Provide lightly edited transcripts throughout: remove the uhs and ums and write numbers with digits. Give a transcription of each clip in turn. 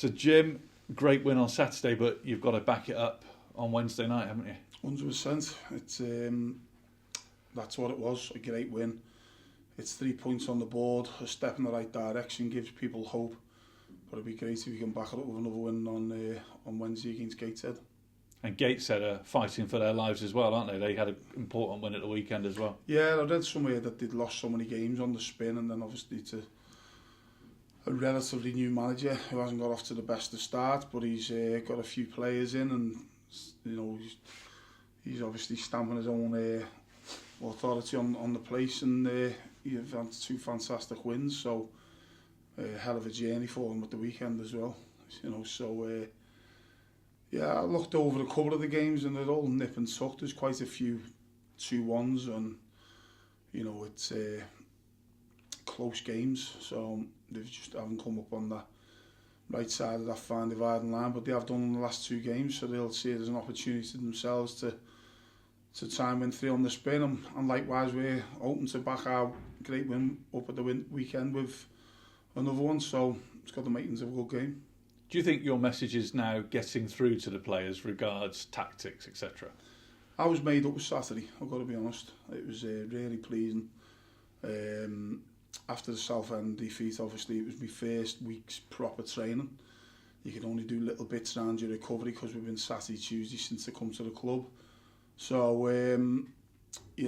So, Jim, great win on Saturday, but you've got to back it up on Wednesday night, haven't you? 100%. It's that's what it was. A great win. It's 3 points on the board. A step in the right direction, gives people hope. But it'd be great if you can back it up with another win on Wednesday against Gateshead. And Gateshead are fighting for their lives as well, aren't they? They had an important win at the weekend as well. Yeah, I read somewhere that they'd lost so many games on the spin, and then obviously to a relatively new manager who hasn't got off to the best of start, but he's got a few players in, and he's obviously stamping his own authority on the place, and he's had 2 fantastic wins, so hell of a journey for him at the weekend as well. Yeah, I looked over a couple of the games and they're all nip and tuck. There's quite a few 2-1s, and it's close games, so they just haven't come up on the right side of that fine dividing line, but they have done in the last 2 games, so they'll see it as an opportunity to themselves to try and win 3 on the spin, and likewise we're hoping to back our great win up at the weekend with another one, so it's got the makings of a good game. Do you think your message is now getting through to the players regards tactics, etc.? I was made up with Saturday, I've got to be honest. It was really pleasing. After the Southend defeat, obviously it was my first week's proper training. You can only do little bits around your recovery because we've been Saturday, Tuesday since I come to the club. So, there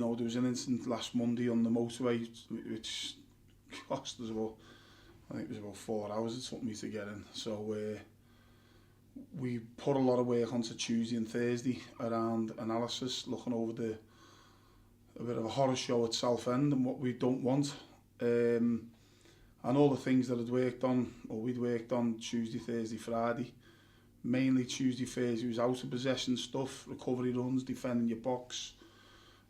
was an incident last Monday on the motorway which cost us I think it was about 4 hours it took me to get in. So we put a lot of work onto Tuesday and Thursday around analysis, looking over a bit of a horror show at Southend and what we don't want. And all the things that we'd worked on Tuesday, Thursday, Friday. Mainly Tuesday, Thursday was out of possession stuff, recovery runs, defending your box,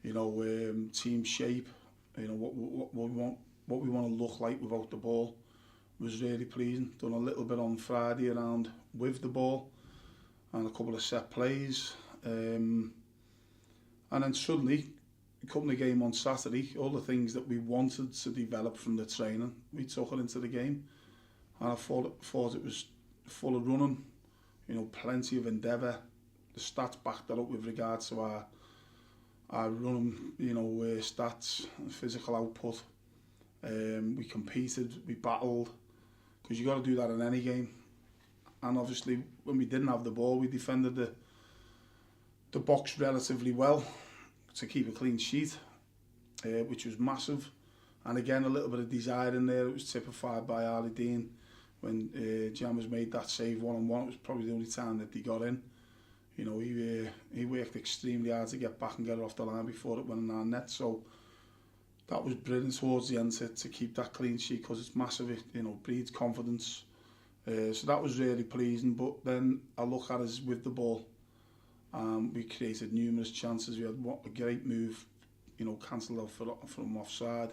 team shape, what we want to look like without the ball. Was really pleasing. Done a little bit on Friday around with the ball and a couple of set plays, and then suddenly come the game on Saturday, all the things that we wanted to develop from the training, we took it into the game, and I thought it was full of running, plenty of endeavour. The stats backed that up with regards to our running, stats, physical output. We competed, we battled, because you got to do that in any game. And obviously, when we didn't have the ball, we defended the box relatively well to keep a clean sheet, which was massive. And again, a little bit of desire in there. It was typified by Ali Dean when Jammers made that save 1-on-1. It was probably the only time that he got in. He worked extremely hard to get back and get it off the line before it went in our net. So that was brilliant towards the end to keep that clean sheet, because it's massive. It breeds confidence. So that was really pleasing. But then I look at us with the ball. We created numerous chances. We had a great move, cancelled out from offside.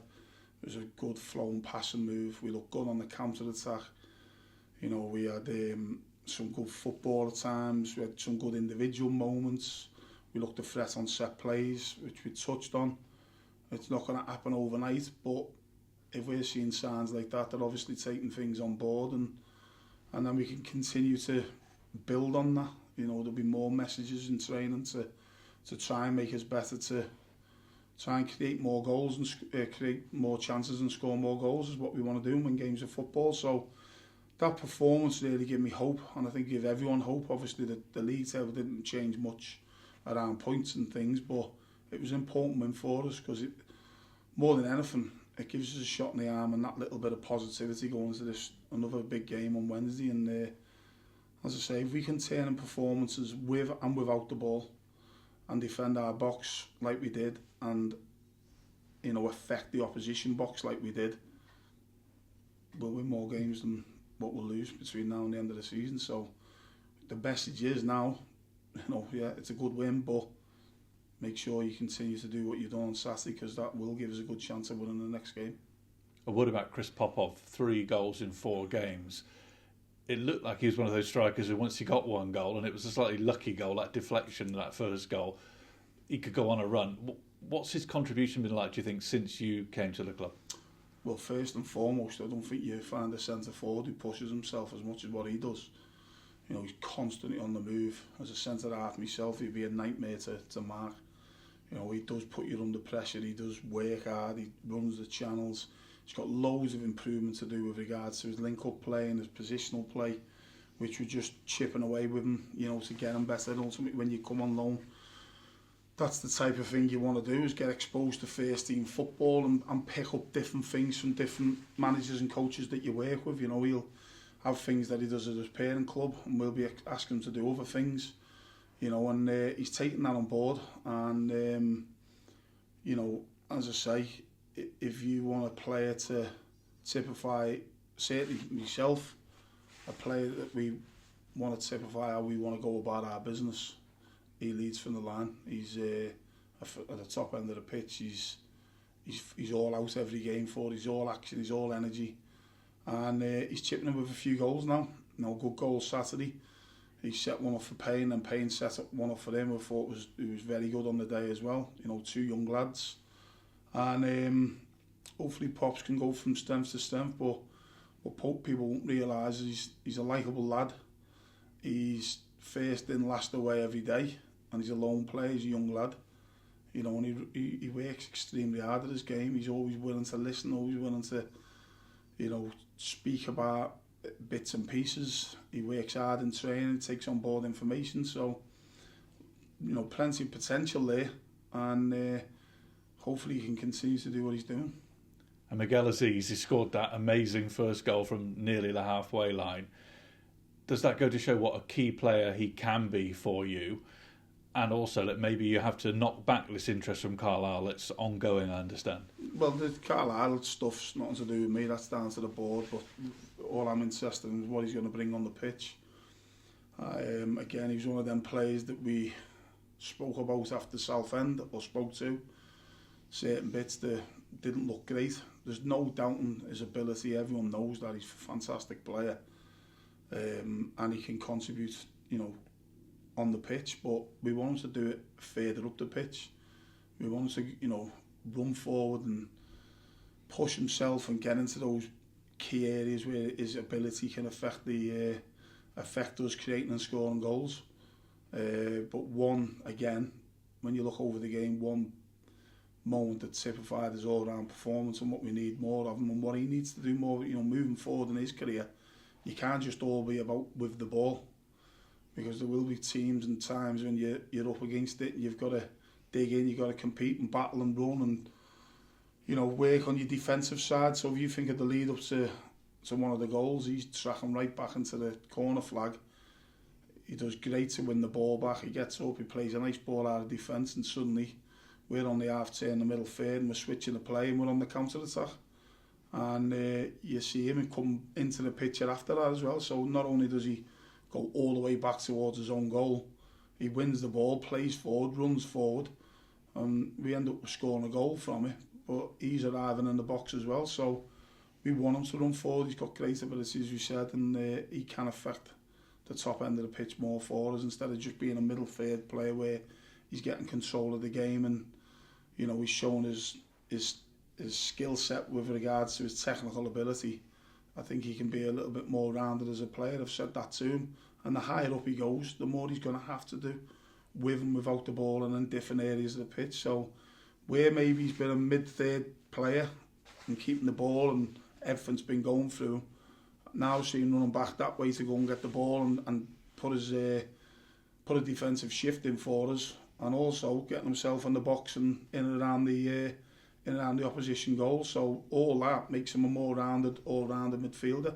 It was a good flowing passing move. We looked good on the counter attack. We had some good football at times. We had some good individual moments. We looked a threat on set plays, which we touched on. It's not going to happen overnight, but if we're seeing signs like that, they're obviously taking things on board, and then we can continue to build on that. There'll be more messages in training to try and make us better, to try and create more goals and create more chances and score more goals is what we want to do and win games of football. So that performance really gave me hope, and I think gave everyone hope. Obviously the league table didn't change much around points and things, but it was an important win for us, because more than anything, it gives us a shot in the arm and that little bit of positivity going into this another big game on Wednesday. And as I say, if we can turn in performances with and without the ball and defend our box like we did, and affect the opposition box like we did, we'll win more games than what we'll lose between now and the end of the season. So the message is now, it's a good win, but make sure you continue to do what you've done on Saturday, because that will give us a good chance of winning the next game. A word about Chris Popov, 3 goals in 4 games. It looked like he was one of those strikers who, once he got 1 goal, and it was a slightly lucky goal, that deflection, that first goal, he could go on a run. What's his contribution been like, do you think, since you came to the club? Well, first and foremost, I don't think you find a centre forward who pushes himself as much as what he does. You know, he's constantly on the move. As a centre half myself, he'd be a nightmare to mark. You know, he does put you under pressure, he does work hard, he runs the channels. He's got loads of improvement to do with regards to his link-up play and his positional play, which we're just chipping away with him, you know, to get him better. Ultimately, when you come on loan, that's the type of thing you want to do, is get exposed to first team football and pick up different things from different managers and coaches that you work with. You know, he'll have things that he does at his parent club and we'll be asking him to do other things, you know, and he's taking that on board. And, you know, as I say, if you want a player to typify, certainly myself, a player that we want to typify how we want to go about our business, he leads from the line. He's at the top end of the pitch. He's all out every game for. He's all action. He's all energy, and he's chipping in with a few goals now. You know, good goal Saturday. He set one up for Payne, and Payne set up one up for him. I thought he was very good on the day as well. You know, two young lads, and hopefully Pops can go from strength to strength. But what people won't realise is he's a likeable lad. He's first in, last away every day, and he's a lone player. He's a young lad, you know, and he works extremely hard at his game. He's always willing to listen, always willing to, you know, speak about bits and pieces. He works hard in training, takes on board information. So, you know, plenty of potential there, and hopefully he can continue to do what he's doing. And Miguel Aziz, he scored that amazing first goal from nearly the halfway line. Does that go to show what a key player he can be for you? And also that maybe you have to knock back this interest from Carlisle. It's ongoing, I understand. Well, the Carlisle stuff's nothing to do with me. That's down to the board. But all I'm interested in is what he's going to bring on the pitch. Again, he was one of them players that we spoke about after Southend, or spoke to. Certain bits that didn't look great. There's no doubting his ability. Everyone knows that he's a fantastic player. And he can contribute, you know, on the pitch, but we want him to do it further up the pitch. We want him to, you know, run forward and push himself and get into those key areas where his ability can affect us creating and scoring goals. But again, when you look over the game, one moment that typified his all-round performance and what we need more of him and what he needs to do more, you know, moving forward in his career. You can't just all be about with the ball, because there will be teams and times when you're up against it and you've got to dig in, you've got to compete and battle and run and, you know, work on your defensive side. So if you think of the lead up to one of the goals, he's tracking right back into the corner flag. He does great to win the ball back. He gets up, he plays a nice ball out of defence, and suddenly we're on the half turn, the middle third, and we're switching the play and we're on the counter attack. And you see him come into the picture after that as well. So not only does he go all the way back towards his own goal, he wins the ball, plays forward, runs forward, and we end up scoring a goal from it. But he's arriving in the box as well, so we want him to run forward. He's got great ability, as we said, and he can affect the top end of the pitch more for us, instead of just being a middle third player where he's getting control of the game. And, you know, he's shown his skill set with regards to his technical ability. I think he can be a little bit more rounded as a player. I've said that to him. And the higher up he goes, the more he's going to have to do with and without the ball and in different areas of the pitch. So where maybe he's been a mid-third player and keeping the ball and everything's been going through him, now seeing running back that way to go and get the ball and put a defensive shift in for us, and also getting himself in the box and in and around the opposition goal. So all that makes him a more all-rounded midfielder.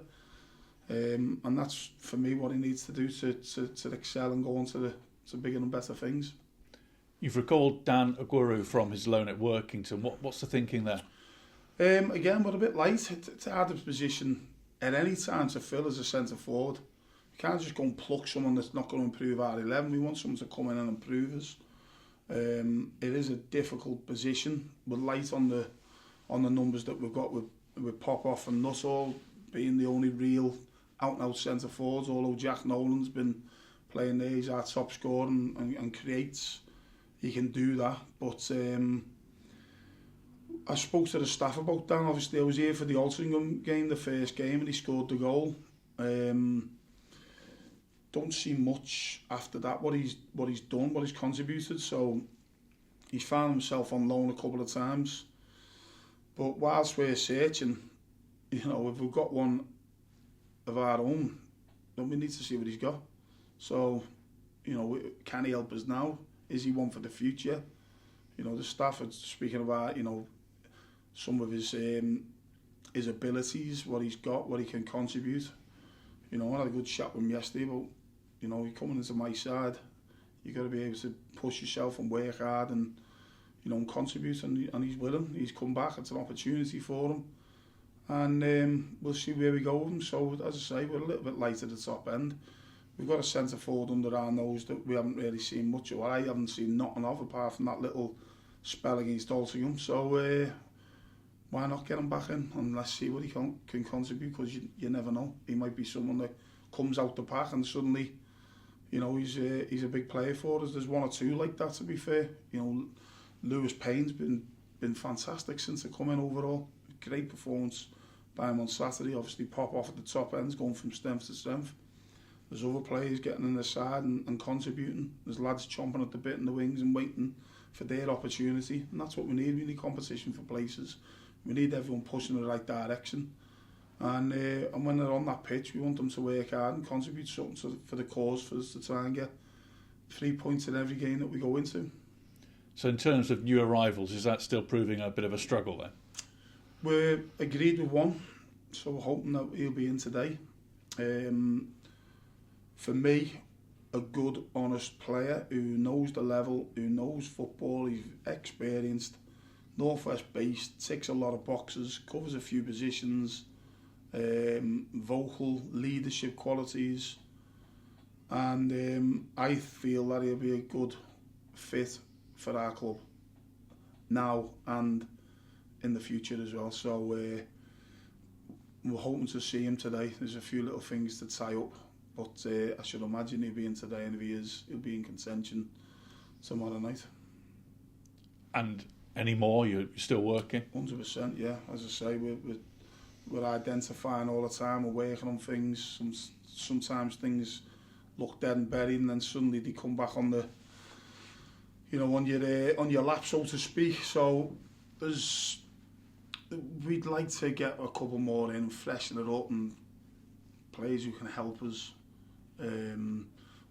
And that's, for me, what he needs to do to excel and go on to bigger and better things. You've recalled Dan Aguero from his loan at Workington. What's the thinking there? Again, we're a bit light. It's a hard position at any time to fill as a centre forward. You can't just go and pluck someone that's not going to improve our 11. We want someone to come in and improve us. It is a difficult position. We're light on the numbers that we've got with Popov and Nuttall being the only real out-and-out centre forwards, although Jack Nolan's been playing there. He's our top scorer and creates. He can do that, but I spoke to the staff about that. Obviously, I was here for the Altrincham game, the first game, and he scored the goal. Don't see much after that. What he's done, what he's contributed. So he's found himself on loan a couple of times. But whilst we're searching, if we've got one of our own, then we need to see what he's got. So, can he help us now? Is he one for the future? The staff are speaking about, some of his abilities, what he's got, what he can contribute. I had a good chat with him yesterday about, he coming into my side. You've got to be able to push yourself and work hard and, and contribute, and he's willing. He's come back. It's an opportunity for him. And we'll see where we go with him. So, as I say, we're a little bit light at the top end. We've got a centre forward under our nose that we haven't really seen much of. I haven't seen nothing of, apart from that little spell against Altrincham. So, why not get him back in and let's see what he can contribute, because you never know. He might be someone that comes out the pack and suddenly, he's a big player for us. There's one or two like that, to be fair. Lewis Payne's been fantastic since they come in overall. Great performance by him on Saturday. Obviously, Popov at the top end, going from strength to strength. There's other players getting in the side and contributing. There's lads chomping at the bit in the wings and waiting for their opportunity. And that's what we need. We need competition for places. We need everyone pushing in the right direction. And when they're on that pitch, we want them to work hard and contribute something for the cause, for us to try and get 3 points in every game that we go into. So in terms of new arrivals, is that still proving a bit of a struggle then? We're agreed with one, so we're hoping that he'll be in today. For me, a good, honest player who knows the level, who knows football, he's experienced, Northwest based, ticks a lot of boxes, covers a few positions, vocal, leadership qualities, and I feel that he'll be a good fit for our club now and in the future as well. So we're hoping to see him today. There's a few little things to tie up, but I should imagine he'll be in today, and if he is, he'll be in contention tomorrow night. And any more? You're still working? 100%, yeah. As I say, we're identifying all the time. We're working on things. Sometimes things look dead and buried, and then suddenly they come back on the, on your lap, so to speak. So we'd like to get a couple more in, freshen it up, and players who can help us.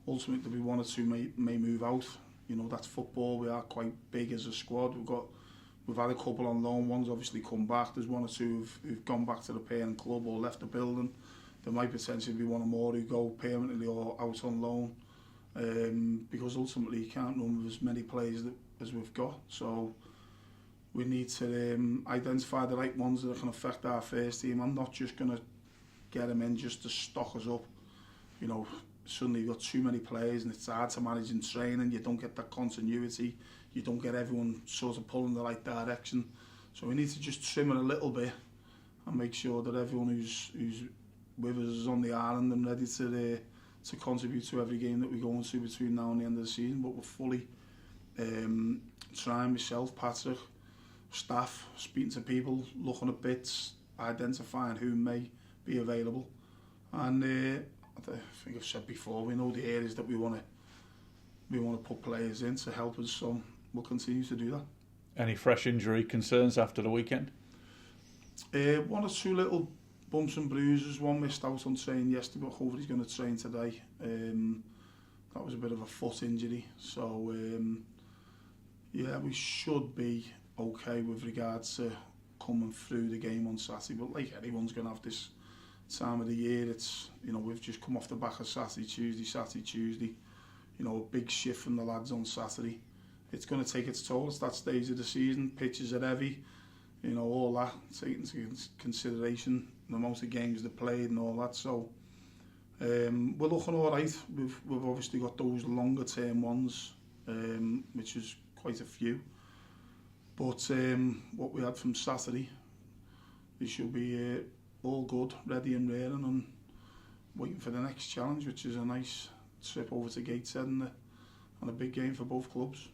Ultimately, one or two may move out. That's football. We are quite big as a squad. We've had a couple on loan. One's obviously come back. There's one or two who've gone back to the parent club or left the building. There might potentially be one or more who go permanently or out on loan. Because ultimately you can't run with as many players as we've got. So we need to identify the right ones that can affect our first team. I'm not just going to get them in just to stock us up. Suddenly you've got too many players and it's hard to manage in training. You don't get that continuity. You don't get everyone sort of pulling the right direction. So we need to just trim it a little bit and make sure that everyone who's with us is on the island and ready to contribute to every game that we go into between now and the end of the season. But we're fully trying, myself, Patrick, staff, speaking to people, looking at bits, identifying who may be available. And I think I've said before, we know the areas that we want to put players in to help us, so we'll continue to do that. Any fresh injury concerns after the weekend? One or two little bumps and bruises. One missed out on training yesterday, but hopefully he's going to train today. That was a bit of a foot injury, so yeah, we should be okay with regards to coming through the game on Saturday. But like anyone's going to have this time of the year, it's we've just come off the back of Saturday, Tuesday. A big shift from the lads on Saturday. It's going to take its toll. It's that stage of the season. Pitches are heavy. All that taken into consideration. The amount of games they played and all that. So we're looking all right. We've obviously got those longer term ones, which is quite a few. But what we had from Saturday, we should be all good, ready and raring, and waiting for the next challenge, which is a nice trip over to Gateshead and a big game for both clubs.